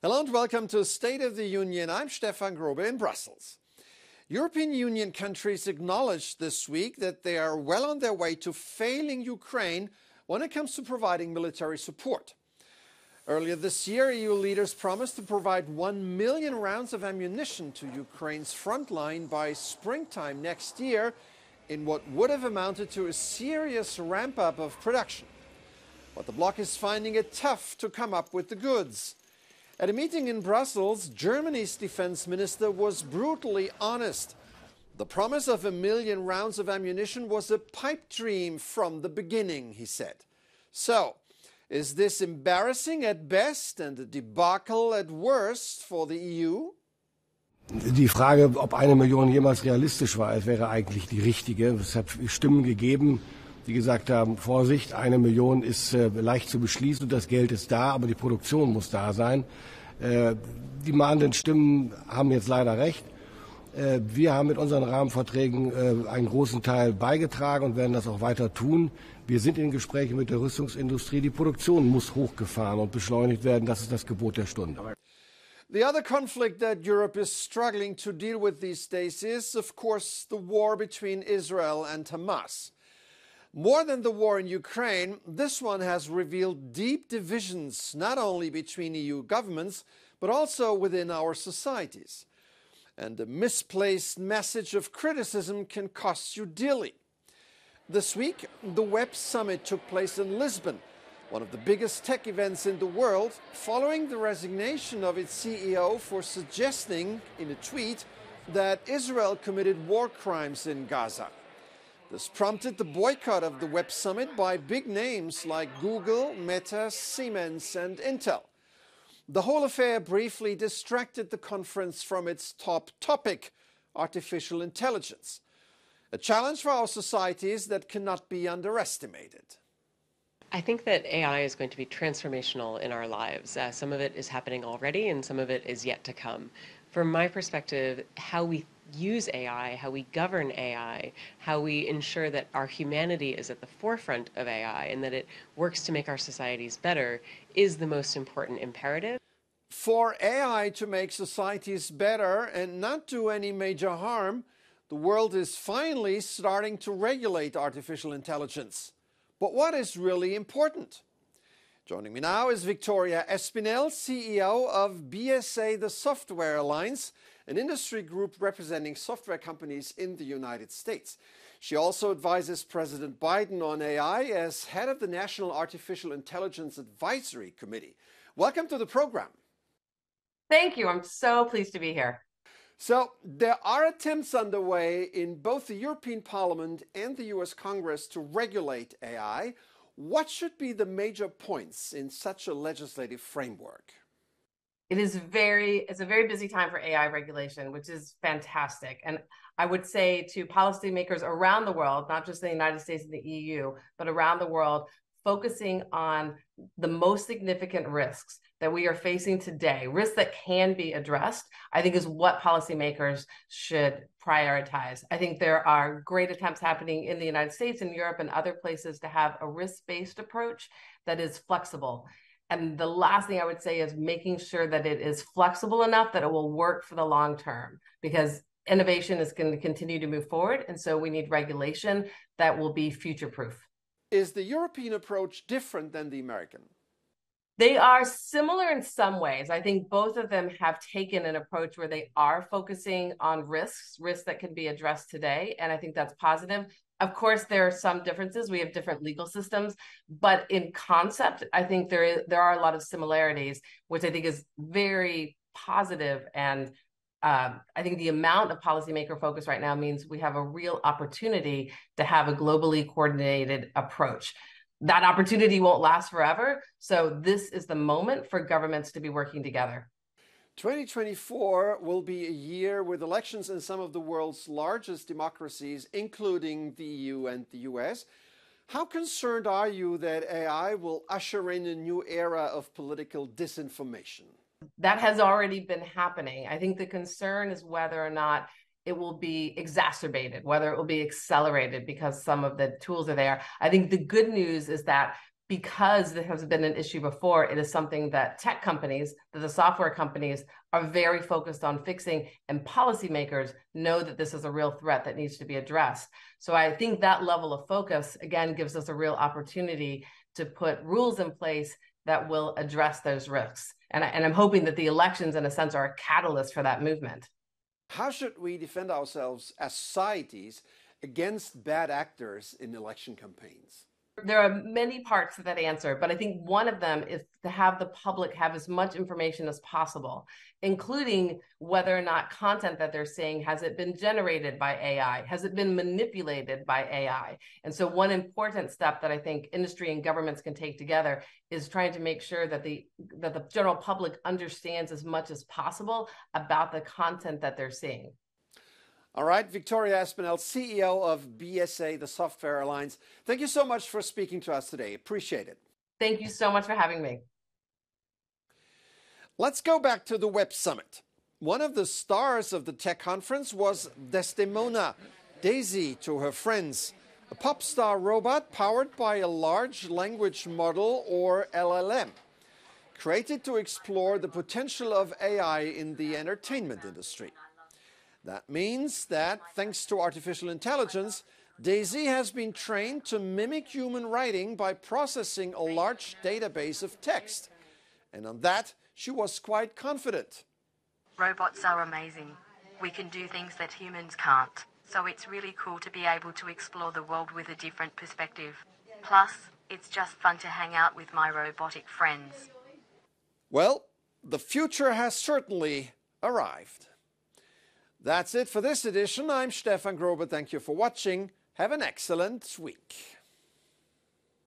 Hello and welcome to State of the Union. I'm Stefan Grobe in Brussels. European Union countries acknowledged this week that they are well on their way to failing Ukraine when it comes to providing military support. Earlier this year, EU leaders promised to provide 1 million rounds of ammunition to Ukraine's front line by springtime next year in what would have amounted to a serious ramp-up of production. But the bloc is finding it tough to come up with the goods. At a meeting in Brussels, Germany's defense minister was brutally honest. The promise of 1 million rounds of ammunition was a pipe dream from the beginning, he said. So, is this embarrassing at best and a debacle at worst for the EU? Die Frage, ob 1 Million jemals realistisch war, wäre eigentlich die richtige. Es hat Stimmen gegeben, die gesagt haben, Vorsicht, 1 Million ist leicht zu beschließen und das Geld ist da, aber die Produktion muss da sein. Die mahnenden Stimmen haben jetzt leider recht. Wir haben mit unseren Rahmenverträgen einen großen Teil beigetragen und werden das auch weiter tun. Wir sind in Gesprächen mit der Rüstungsindustrie. Die Produktion muss hochgefahren und beschleunigt werden. Das ist das Gebot der Stunde. The other conflict that Europe is struggling to deal with these days is, of course, the war between Israel and Hamas. More than the war in Ukraine, this one has revealed deep divisions, not only between EU governments, but also within our societies. And a misplaced message of criticism can cost you dearly. This week, the Web Summit took place in Lisbon, one of the biggest tech events in the world, following the resignation of its CEO for suggesting, in a tweet, that Israel committed war crimes in Gaza. This prompted the boycott of the Web Summit by big names like Google, Meta, Siemens, and Intel. The whole affair briefly distracted the conference from its top topic, artificial intelligence, a challenge for our societies that cannot be underestimated. I think that AI is going to be transformational in our lives. Some of it is happening already and some of it is yet to come. From my perspective, how we use AI, how we govern AI, how we ensure that our humanity is at the forefront of AI and that it works to make our societies better is the most important imperative. For AI to make societies better and not do any major harm, the world is finally starting to regulate artificial intelligence. But what is really important? Joining me now is Victoria Espinel, CEO of BSA, the Software Alliance, an industry group representing software companies in the United States. She also advises President Biden on AI as head of the National Artificial Intelligence Advisory Committee. Welcome to the program. Thank you. I'm so pleased to be here. So there are attempts underway in both the European Parliament and the US Congress to regulate AI. What should be the major points in such a legislative framework? It's a very busy time for AI regulation, which is fantastic. And I would say to policymakers around the world, not just in the United States and the EU, but around the world, focusing on the most significant risks that we are facing today, risks that can be addressed, I think is what policymakers should prioritize. I think there are great attempts happening in the United States and Europe and other places to have a risk-based approach that is flexible. And the last thing I would say is making sure that it is flexible enough that it will work for the long term, because innovation is going to continue to move forward. And so we need regulation that will be future-proof. Is the European approach different than the American? They are similar in some ways. I think both of them have taken an approach where they are focusing on risks that can be addressed today. And I think that's positive. Of course, there are some differences. We have different legal systems, but in concept, I think there are a lot of similarities, which I think is very positive. And I think the amount of policymaker focus right now means we have a real opportunity to have a globally coordinated approach. That opportunity won't last forever. So this is the moment for governments to be working together. 2024 will be a year with elections in some of the world's largest democracies, including the EU and the US. How concerned are you that AI will usher in a new era of political disinformation? That has already been happening. I think the concern is whether or not it will be exacerbated, whether it will be accelerated because some of the tools are there. I think the good news is that because this has been an issue before, it is something that tech companies, that the software companies are very focused on fixing, and policymakers know that this is a real threat that needs to be addressed. So I think that level of focus, again, gives us a real opportunity to put rules in place that will address those risks. And I'm hoping that the elections, in a sense, are a catalyst for that movement. How should we defend ourselves as societies against bad actors in election campaigns? There are many parts to that answer, but I think one of them is to have the public have as much information as possible, including whether or not content that they're seeing, has it been generated by AI? Has it been manipulated by AI? And so one important step that I think industry and governments can take together is trying to make sure that the general public understands as much as possible about the content that they're seeing. All right, Victoria Espinel, CEO of BSA, the Software Alliance. Thank you so much for speaking to us today. Appreciate it. Thank you so much for having me. Let's go back to the Web Summit. One of the stars of the tech conference was Desdemona, Daisy to her friends, a pop star robot powered by a large language model, or LLM, created to explore the potential of AI in the entertainment industry. That means that, thanks to artificial intelligence, Daisy has been trained to mimic human writing by processing a large database of text. And on that, she was quite confident. Robots are amazing. We can do things that humans can't. So it's really cool to be able to explore the world with a different perspective. Plus, it's just fun to hang out with my robotic friends. Well, the future has certainly arrived. That's it for this edition. I'm Stefan Grobe. Thank you for watching. Have an excellent week.